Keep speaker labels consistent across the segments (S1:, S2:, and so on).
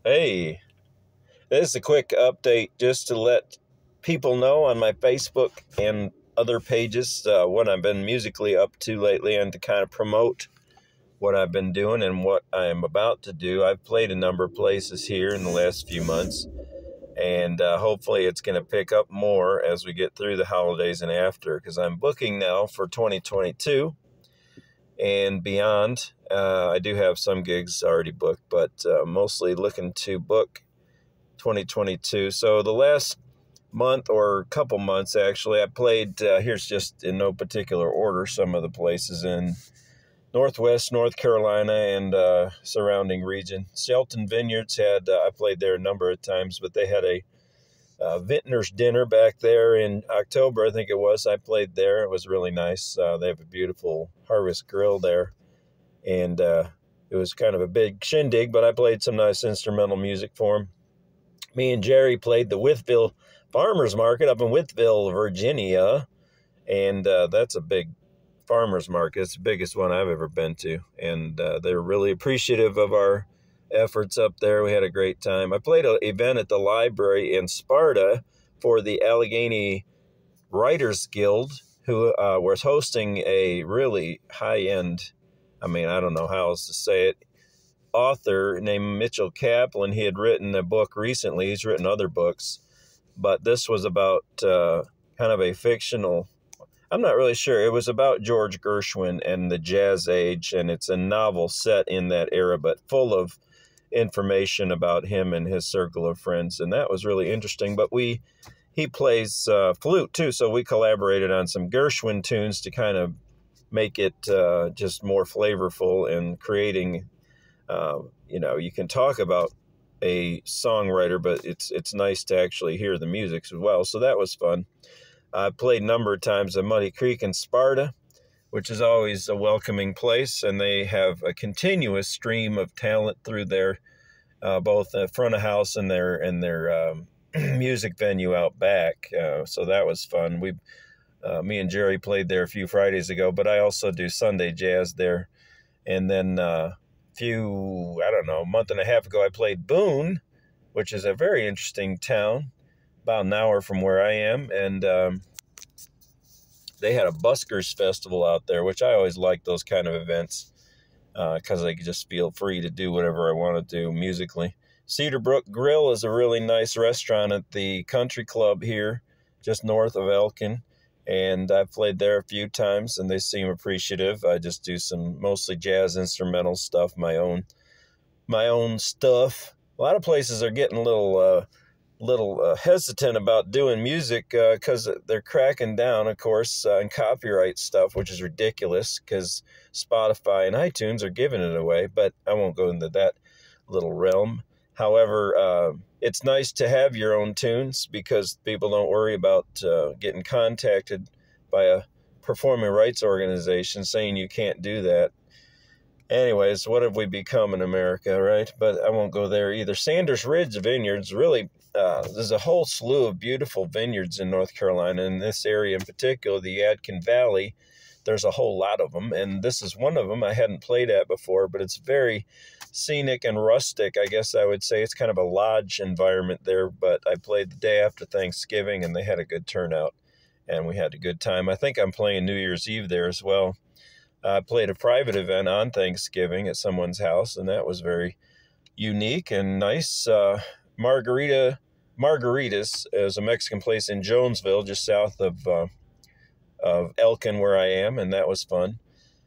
S1: Hey, this is a quick update just to let people know on my Facebook and other pages what I've been musically up to lately and to kind of promote what I've been doing and what I am about to do. I've played a number of places here in the last few months, and hopefully it's going to pick up more as we get through the holidays and after, because I'm booking now for 2022 and beyond. I do have some gigs already booked, but mostly looking to book 2022. So the last month or couple months, actually, I played, here's just in no particular order, some of the places in Northwest North Carolina and surrounding region. Shelton Vineyards I played there a number of times, but they had a vintner's dinner back there in October, I think it was. I played there. It was really nice. They have a beautiful harvest grill there, and it was kind of a big shindig, but I played some nice instrumental music for them. Me and Jerry played the Wytheville Farmers Market up in Wytheville, Virginia, and that's a big farmers market. It's the biggest one I've ever been to, and they're really appreciative of our efforts up there. We had a great time. I played an event at the library in Sparta for the Allegheny Writers Guild, who was hosting a really high-end, I don't know how else to say it, author named Mitchell Kaplan. He had written a book recently. He's written other books, but this was about kind of a fictional, I'm not really sure. It was about George Gershwin and the jazz age, and it's a novel set in that era, but full of information about him and his circle of friends, and that was really interesting. But he plays flute too, so we collaborated on some Gershwin tunes to kind of make it just more flavorful and creating. You can talk about a songwriter, but it's nice to actually hear the music as well. So that was fun. I played a number of times at Muddy Creek in Sparta, which is always a welcoming place, and they have a continuous stream of talent through their both the front of house and their music venue out back. So that was fun. Me and Jerry played there a few Fridays ago, but I also do Sunday jazz there. And then a month and a half ago, I played Boone, which is a very interesting town, about an hour from where I am, and they had a Buskers Festival out there, which I always like those kind of events because I just feel free to do whatever I want to do musically. Cedar Brook Grill is a really nice restaurant at the country club here, just north of Elkin, and I've played there a few times, and they seem appreciative. I just do some mostly jazz instrumental stuff, my own stuff. A lot of places are getting a little hesitant about doing music because they're cracking down, of course, on copyright stuff, which is ridiculous because Spotify and iTunes are giving it away, but I won't go into that little realm. However, it's nice to have your own tunes because people don't worry about getting contacted by a performing rights organization saying you can't do that. Anyways, what have we become in America, right? But I won't go there either. Sanders Ridge Vineyards, really, there's a whole slew of beautiful vineyards in North Carolina. In this area in particular, the Yadkin Valley, there's a whole lot of them. And this is one of them I hadn't played at before, but it's very scenic and rustic, I guess I would say. It's kind of a lodge environment there, but I played the day after Thanksgiving, and they had a good turnout, and we had a good time. I think I'm playing New Year's Eve there as well. I played a private event on Thanksgiving at someone's house, and that was very unique and nice. Margaritas is a Mexican place in Jonesville, just south of Elkin, where I am, and that was fun.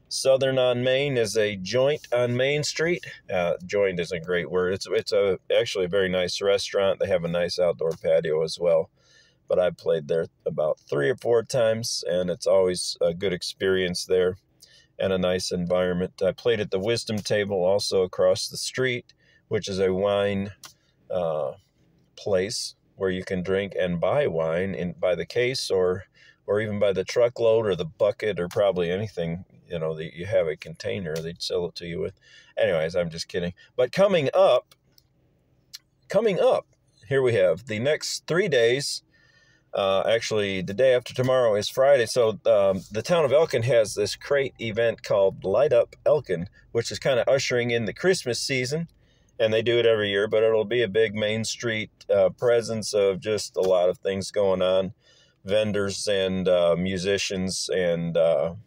S1: Southern on Main is a joint on Main Street. Joint isn't a great word. It's actually a very nice restaurant. They have a nice outdoor patio as well. But I played there about 3 or 4 times, and it's always a good experience there and a nice environment. I played at the Wisdom Table also across the street, which is a wine place where you can drink and buy wine by the case or even by the truckload or the bucket or probably anything, that you have a container they'd sell it to you with. Anyways, I'm just kidding. But coming up, here we have the next 3 days. Actually, the day after tomorrow is Friday. So the town of Elkin has this great event called Light Up Elkin, which is kind of ushering in the Christmas season. and they do it every year, but it'll be a big Main Street presence of just a lot of things going on, vendors and musicians, and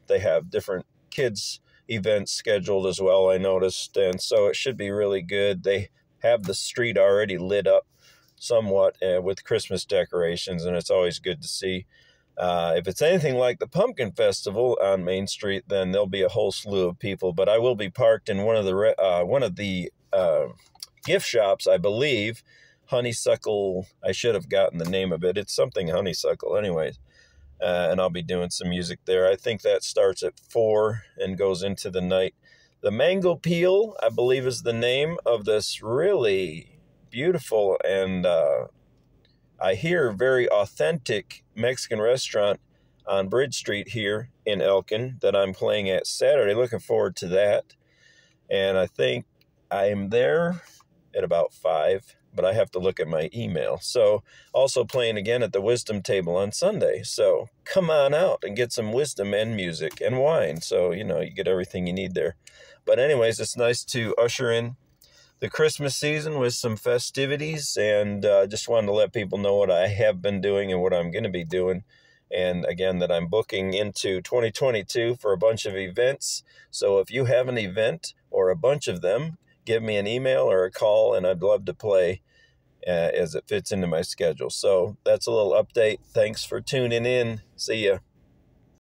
S1: they have different kids events scheduled as well, I noticed, and so it should be really good. They have the street already lit up somewhat with Christmas decorations, and it's always good to see. If it's anything like the Pumpkin Festival on Main Street, then there'll be a whole slew of people. But I will be parked in one of the gift shops, I believe. Honeysuckle. I should have gotten the name of it. It's something Honeysuckle, anyways. And I'll be doing some music there. I think that starts at 4 and goes into the night. The Mango Peel, I believe, is the name of this really beautiful and I hear very authentic Mexican restaurant on Bridge Street here in Elkin that I'm playing at Saturday. Looking forward to that. And I think I am there at about 5, but I have to look at my email. So also playing again at the Wisdom Table on Sunday. So come on out and get some wisdom and music and wine. So, you get everything you need there. But anyways, it's nice to usher in the Christmas season with some festivities, and just wanted to let people know what I have been doing and what I'm going to be doing. And again, that I'm booking into 2022 for a bunch of events. So if you have an event or a bunch of them, give me an email or a call, and I'd love to play as it fits into my schedule. So that's a little update. Thanks for tuning in. See ya.